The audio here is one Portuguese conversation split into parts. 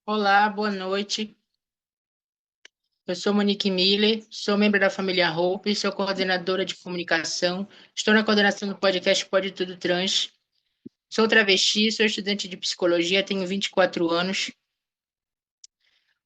Olá, boa noite. Eu sou Monique Miller, sou membro da família Hope, sou coordenadora de comunicação. Estou na coordenação do podcast Pode Tudo Trans. Sou travesti, sou estudante de psicologia, tenho 24 anos.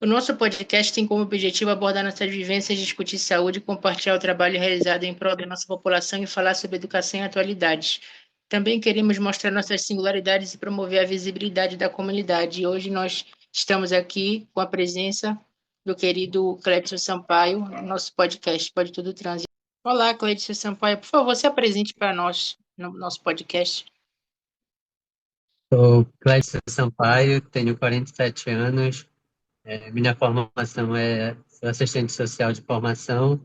O nosso podcast tem como objetivo abordar nossas vivências, discutir saúde, compartilhar o trabalho realizado em prol da nossa população e falar sobre educação e atualidades. Também queremos mostrar nossas singularidades e promover a visibilidade da comunidade. E hoje nós estamos aqui com a presença do querido Clédio Sampaio, no nosso podcast Pode Tudo Trans. Olá, Clédio Sampaio, por favor, se apresente para nós no nosso podcast. Sou Clécio Sampaio, tenho 47 anos. Minha formação sou assistente social de formação,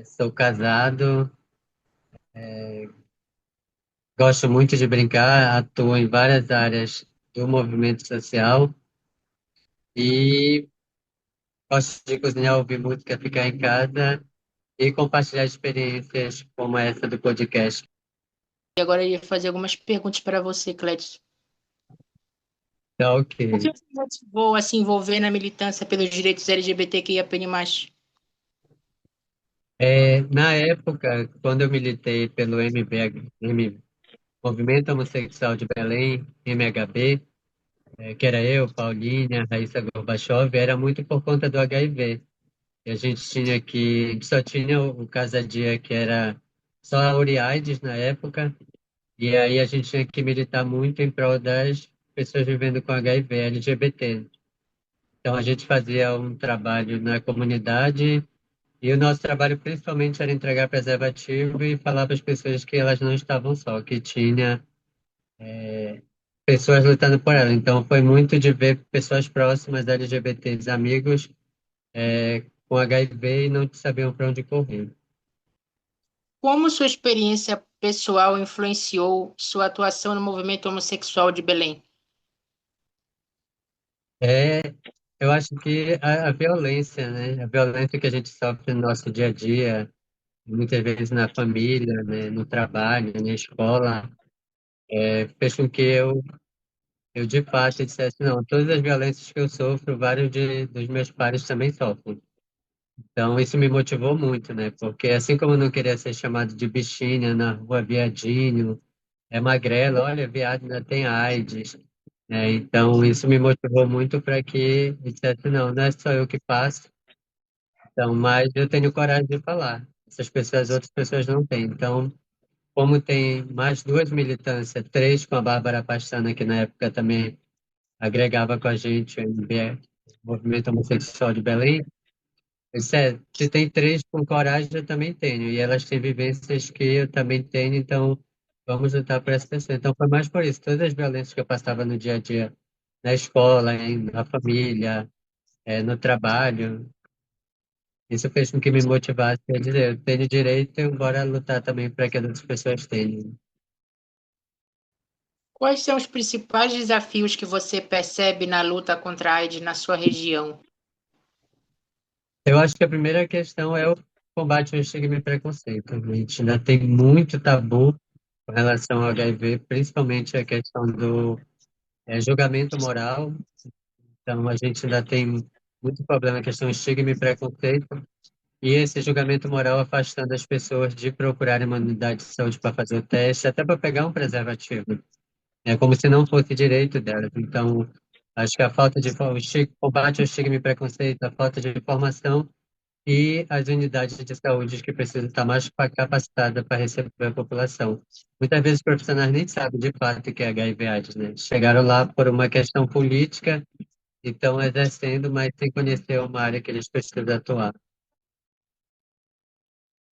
sou casado, gosto muito de brincar, atuo em várias áreas do movimento social e gosto de cozinhar, ouvir música, ficar em casa e compartilhar experiências como essa do podcast. E agora eu ia fazer algumas perguntas para você, Clédio. Tá O que ok. você motivou a se envolver na militância pelos direitos LGBTQIAP+. Na época, quando eu militei pelo Movimento Homossexual de Belém, MHB, que era eu, Paulinha, Raíssa Gorbachev, era muito por conta do HIV. E a gente só tinha o Casadia, que era só a Uriaides na época, e aí a gente tinha que militar muito em prol das pessoas vivendo com HIV, LGBT. Então a gente fazia um trabalho na comunidade, e o nosso trabalho principalmente era entregar preservativo e falar para as pessoas que elas não estavam só, que tinha pessoas lutando por ela. Então, foi muito de ver pessoas próximas LGBTs, amigos, com HIV e não sabiam para onde correr. Como sua experiência pessoal influenciou sua atuação no movimento homossexual de Belém? É, eu acho que a violência, né? A violência que a gente sofre no nosso dia a dia, muitas vezes na família, né? No trabalho, na escola, fez com que eu de fato dissesse, não, todas as violências que eu sofro, dos meus pares também sofrem. Então, isso me motivou muito, né? Porque assim como eu não queria ser chamado de bichinha na rua, viadinho, magrelo, olha, viado ainda tem AIDS, né? Então, isso me motivou muito para que eu dissesse, não, não é só eu que passo, então, mas eu tenho coragem de falar. Essas pessoas, outras pessoas não têm. Então, como tem mais duas militâncias, três com a Bárbara Pastana, que na época também agregava com a gente o movimento homossexual de Belém, se tem três com coragem, eu também tenho. E elas têm vivências que eu também tenho, então vamos lutar por essa pessoa. Então foi mais por isso. Todas as violências que eu passava no dia a dia, na escola, na família, no trabalho, isso fez com que me motivasse a dizer, eu tenho direito, e bora lutar também para que as outras pessoas tenham. Quais são os principais desafios que você percebe na luta contra a AIDS na sua região? Eu acho que a primeira questão é o combate ao estigma e preconceito. A gente ainda tem muito tabu com relação ao HIV, principalmente a questão do julgamento moral. Então, a gente ainda tem muito problema na questão de estigma e preconceito, e esse julgamento moral afastando as pessoas de procurarem uma unidade de saúde para fazer o teste, até para pegar um preservativo. É como se não fosse direito delas. Então, acho que a falta de combate ao estigma e preconceito, a falta de informação e as unidades de saúde que precisam estar mais capacitadas para receber a população. Muitas vezes os profissionais nem sabem de fato o que é HIV/AIDS, né? Chegaram lá por uma questão política e estão exercendo, mas sem conhecer uma área que eles precisam atuar.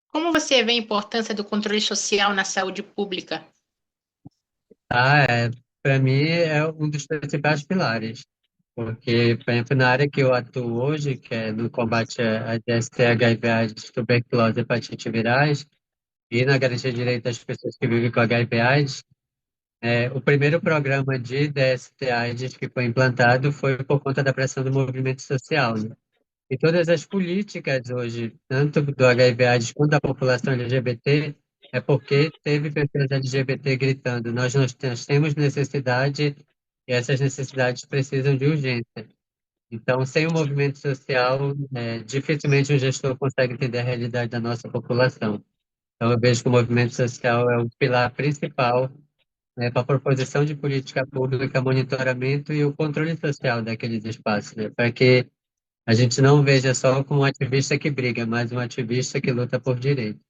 Como você vê a importância do controle social na saúde pública? Para mim é um dos principais pilares, porque, por exemplo, na área que eu atuo hoje, que é no combate a DST, HIV/AIDS, tuberculose e hepatite virais, e na garantia de direitos das pessoas que vivem com HIV/AIDS, o primeiro programa de DST-AIDS que foi implantado foi por conta da pressão do movimento social, né? E todas as políticas hoje, tanto do HIV/AIDS quanto da população LGBT, é porque teve pessoas LGBT gritando: nós temos necessidade e essas necessidades precisam de urgência. Então, sem o movimento social, dificilmente o gestor consegue entender a realidade da nossa população. Então, eu vejo que o movimento social é o pilar principal, né, para a proposição de política pública, monitoramento e o controle social daqueles espaços, né, para que a gente não veja só como um ativista que briga, mas um ativista que luta por direito.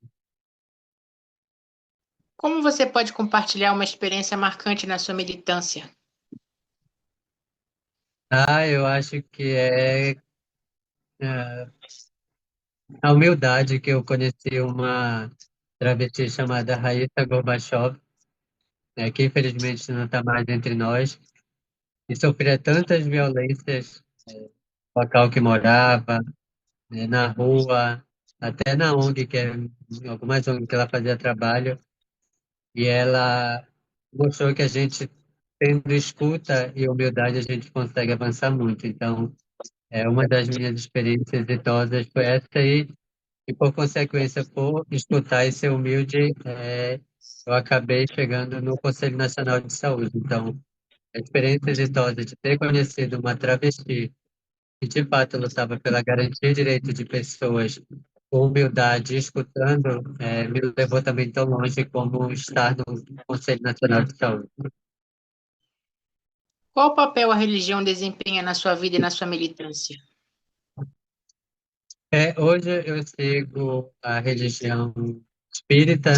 Como você pode compartilhar uma experiência marcante na sua militância? Eu acho que é a humildade que eu conheci uma travesti chamada Raíssa Gorbachev, que infelizmente não está mais entre nós, e sofria tantas violências no local que morava, na rua, até na ONG, em algumas ONG que ela fazia trabalho, e ela mostrou que a gente, tendo escuta e humildade, a gente consegue avançar muito. Então, uma das minhas experiências exitosas foi essa aí, e por consequência, por escutar e ser humilde, eu acabei chegando no Conselho Nacional de Saúde. Então, a experiência exitosa de ter conhecido uma travesti que de fato lutava pela garantia de direitos de pessoas com humildade, escutando, me levou também tão longe como estar no Conselho Nacional de Saúde. Qual papel a religião desempenha na sua vida e na sua militância? Hoje eu sigo a religião espírita,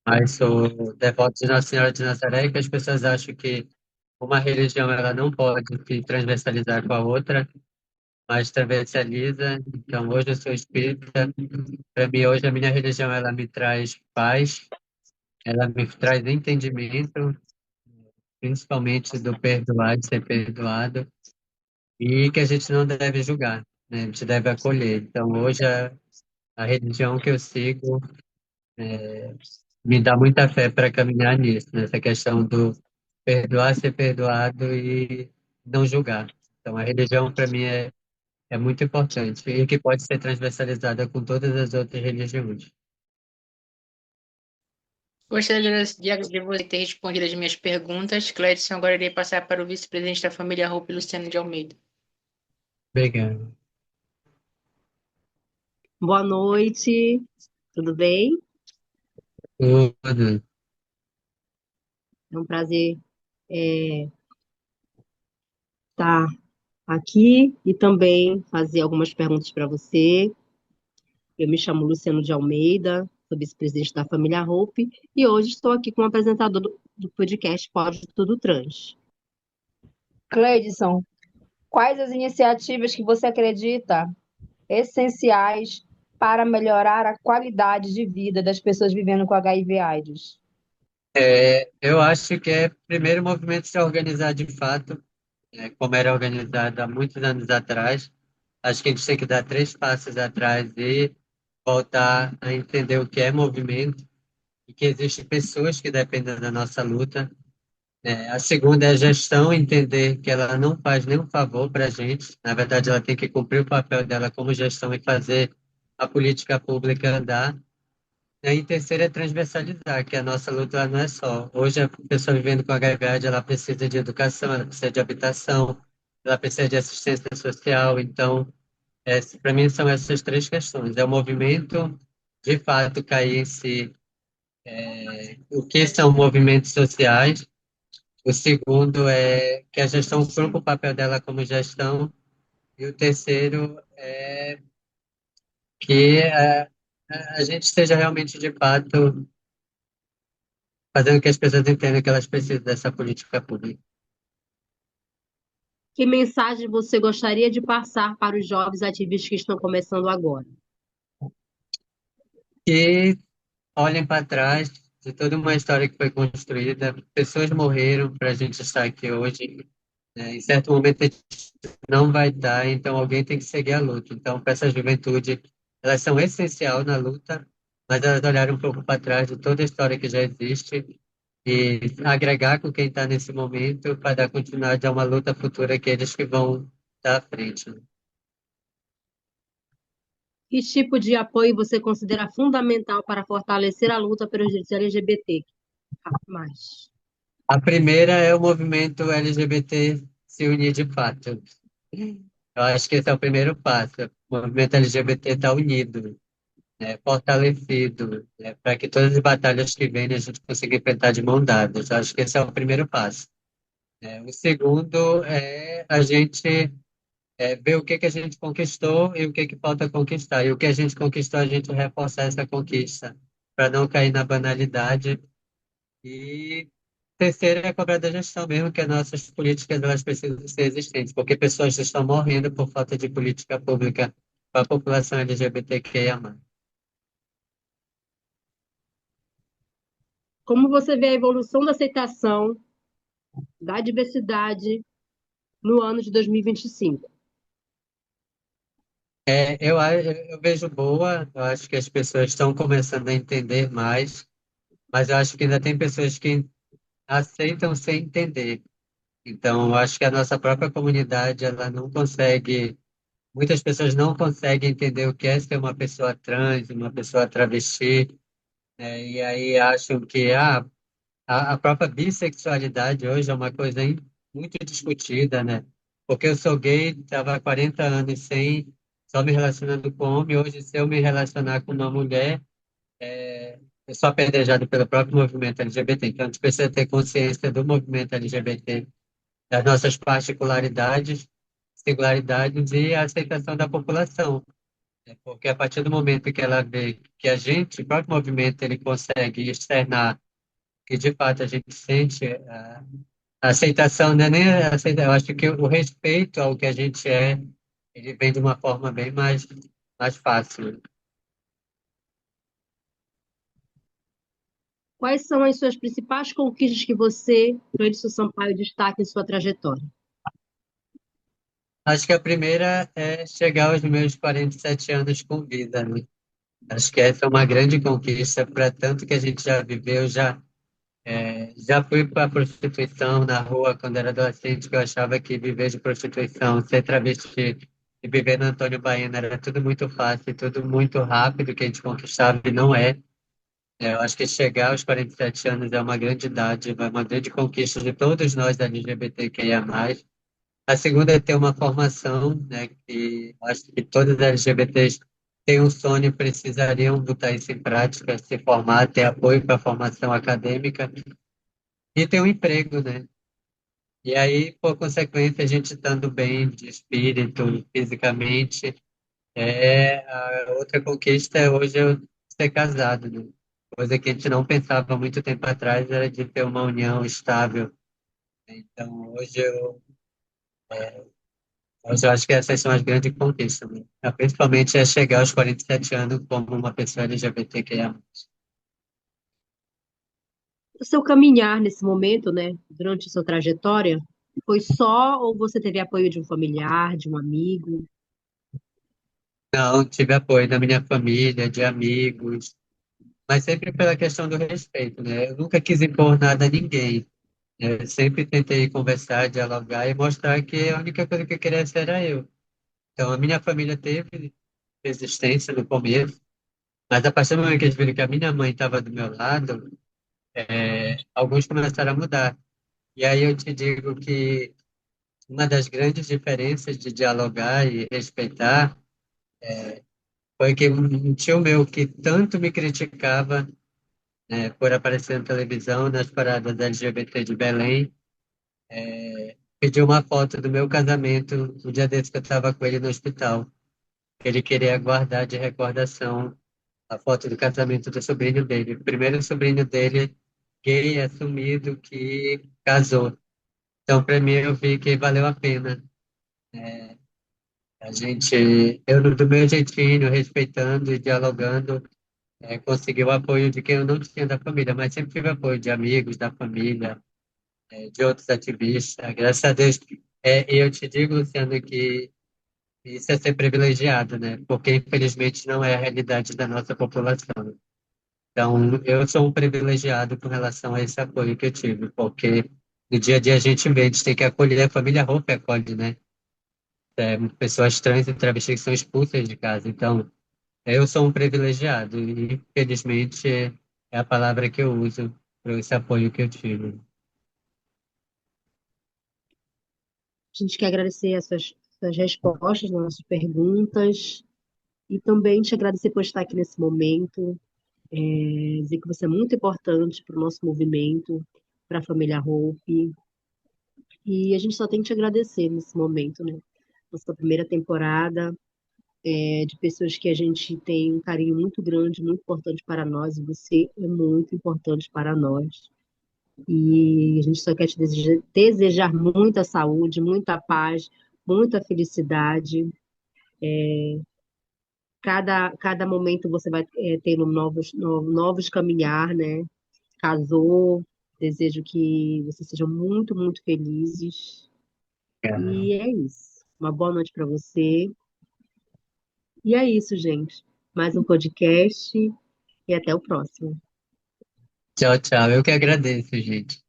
mas sou devoto de Nossa Senhora de Nazaré, que as pessoas acham que uma religião ela não pode se transversalizar com a outra, mas transversaliza. Então, hoje eu sou espírita. Para mim, hoje a minha religião ela me traz paz, ela me traz entendimento, principalmente do perdoar, de ser perdoado, e que a gente não deve julgar, né? A gente deve acolher. Então, hoje a religião que eu sigo me dá muita fé para caminhar nisso, nessa questão do perdoar, ser perdoado e não julgar. Então, a religião para mim é muito importante e que pode ser transversalizada com todas as outras religiões. Gostaria de você ter respondido as minhas perguntas. Cledson, agora irei passar para o vice-presidente da família Roupe, Luciano de Almeida. Obrigado. Boa noite, tudo bem? Tudo. É um prazer estar aqui e também fazer algumas perguntas para você. Eu me chamo Luciano de Almeida, sou vice-presidente da família Hope e hoje estou aqui como apresentador do podcast Pode Tudo Trans. Cleidson, quais as iniciativas que você acredita essenciais para melhorar a qualidade de vida das pessoas vivendo com HIV/AIDS? Eu acho que é primeiro o movimento se organizar de fato, como era organizado há muitos anos atrás. Acho que a gente tem que dar três passos atrás e voltar a entender o que é movimento e que existem pessoas que dependem da nossa luta. A segunda é a gestão, entender que ela não faz nenhum favor para a gente. Na verdade, ela tem que cumprir o papel dela como gestão e fazer a política pública andar. E aí, terceiro é transversalizar, que a nossa luta ela não é só. Hoje, a pessoa vivendo com HIV, ela precisa de educação, ela precisa de habitação, ela precisa de assistência social. Então, para mim, são essas três questões. É o movimento, de fato, cair em si, o que são movimentos sociais. O segundo é que a gestão cumpra o papel dela como gestão. E o terceiro é que a gente esteja realmente, de fato, fazendo que as pessoas entendam que elas precisam dessa política pública. Que mensagem você gostaria de passar para os jovens ativistas que estão começando agora? E olhem para trás de toda uma história que foi construída, pessoas morreram para a gente estar aqui hoje. Em certo momento a gente não vai estar, então alguém tem que seguir a luta. Então, para essa juventude, elas são essencial na luta, mas elas olharam um pouco para trás de toda a história que já existe e agregar com quem está nesse momento para dar continuidade a uma luta futura, aqueles que vão estar à frente. Que tipo de apoio você considera fundamental para fortalecer a luta pelos direitos LGBT? Mais. A primeira é o movimento LGBT se unir de fato. Eu acho que esse é o primeiro passo. O movimento LGBT está unido, né, fortalecido, né, para que todas as batalhas que vêm a gente consiga enfrentar de mão dadas. Eu acho que esse é o primeiro passo. O segundo é a gente ver o que que a gente conquistou e o que que falta conquistar. E o que a gente conquistou, a gente reforçar essa conquista, para não cair na banalidade. E terceiro é cobrar da gestão mesmo, que as nossas políticas elas precisam ser existentes, porque pessoas estão morrendo por falta de política pública para a população LGBTQIA+. Como você vê a evolução da aceitação da diversidade no ano de 2025? Eu vejo boa, eu acho que as pessoas estão começando a entender mais, mas eu acho que ainda tem pessoas que aceitam sem entender. Então, eu acho que a nossa própria comunidade, ela não consegue, muitas pessoas não conseguem entender o que é ser uma pessoa trans, uma pessoa travesti, né? E aí acham que a própria bissexualidade hoje é uma coisa muito discutida, né? Porque eu sou gay, estava há 40 anos sem, só me relacionando com homem, hoje se eu me relacionar com uma mulher, eu sou apedrejado pelo próprio movimento LGBT. Então, a gente precisa ter consciência do movimento LGBT, das nossas particularidades, singularidades e a aceitação da população, né? Porque a partir do momento que ela vê que a gente, o próprio movimento, ele consegue externar que de fato a gente sente a aceitação, né? Nem a eu acho que o respeito ao que a gente é, ele vem de uma forma bem mais fácil. Quais são as suas principais conquistas que você, Cleidson Sampaio, destaca em sua trajetória? Acho que a primeira é chegar aos meus 47 anos com vida, né? Acho que essa é uma grande conquista para tanto que a gente já viveu, já fui para prostituição na rua quando era adolescente, que eu achava que viver de prostituição, ser travesti e viver no Antônio Baena era tudo muito fácil, tudo muito rápido que a gente conquistava e não é. Eu acho que chegar aos 47 anos é uma grande idade, é uma grande conquista de todos nós LGBTQIA+. A segunda é ter uma formação, né, que acho que todos os LGBTs têm um sonho, precisariam botar isso em prática, se formar, ter apoio para a formação acadêmica e ter um emprego, né? E aí, por consequência, a gente estando bem de espírito, fisicamente, a outra conquista é hoje eu ser casado, né? Coisa que a gente não pensava há muito tempo atrás era de ter uma união estável. Então, hoje eu acho que essas são as grandes conquistas, né? Principalmente é chegar aos 47 anos como uma pessoa LGBTQIA. O seu caminhar nesse momento, né, durante a sua trajetória, foi só ou você teve apoio de um familiar, de um amigo? Não, tive apoio da minha família, de amigos, mas sempre pela questão do respeito, né? Eu nunca quis impor nada a ninguém. Eu sempre tentei conversar, dialogar e mostrar que a única coisa que eu queria ser era eu. Então, a minha família teve resistência no começo, mas a partir do momento que eles viram que a minha mãe estava do meu lado, alguns começaram a mudar. E aí eu te digo que uma das grandes diferenças de dialogar e respeitar foi que um tio meu que tanto me criticava, né, por aparecer na televisão, nas paradas LGBT de Belém, pediu uma foto do meu casamento no dia desse que eu estava com ele no hospital. Ele queria guardar de recordação a foto do casamento do sobrinho dele. O primeiro sobrinho dele, gay, assumido, que casou. Então, para mim, eu vi que valeu a pena. Eu do meu jeitinho, respeitando e dialogando, consegui o apoio de quem eu não tinha da família, mas sempre tive apoio de amigos, da família, de outros ativistas. Graças a Deus. E eu te digo, Luciano, que isso é ser privilegiado, né? Porque infelizmente não é a realidade da nossa população. Então, eu sou um privilegiado com relação a esse apoio que eu tive, porque no dia a dia a gente vê, a gente tem que acolher, a família Hope acolhe, né? Pessoas trans e travestis que são expulsas de casa. Então, eu sou um privilegiado e infelizmente é a palavra que eu uso para esse apoio que eu tive. A gente quer agradecer as suas suas respostas nas nossas perguntas e também te agradecer por estar aqui nesse momento, dizer que você é muito importante para o nosso movimento, para a família Hope, e a gente só tem que te agradecer nesse momento, né? Nossa primeira temporada, de pessoas que a gente tem um carinho muito grande, muito importante para nós, e você é muito importante para nós. E a gente só quer te desejar muita saúde, muita paz, muita felicidade. Cada momento você vai tendo novos caminhar, né? Casou, desejo que vocês sejam muito, muito felizes. Obrigado. E é isso. Uma boa noite para você. E é isso, gente. Mais um podcast e até o próximo. Tchau, tchau. Eu que agradeço, gente.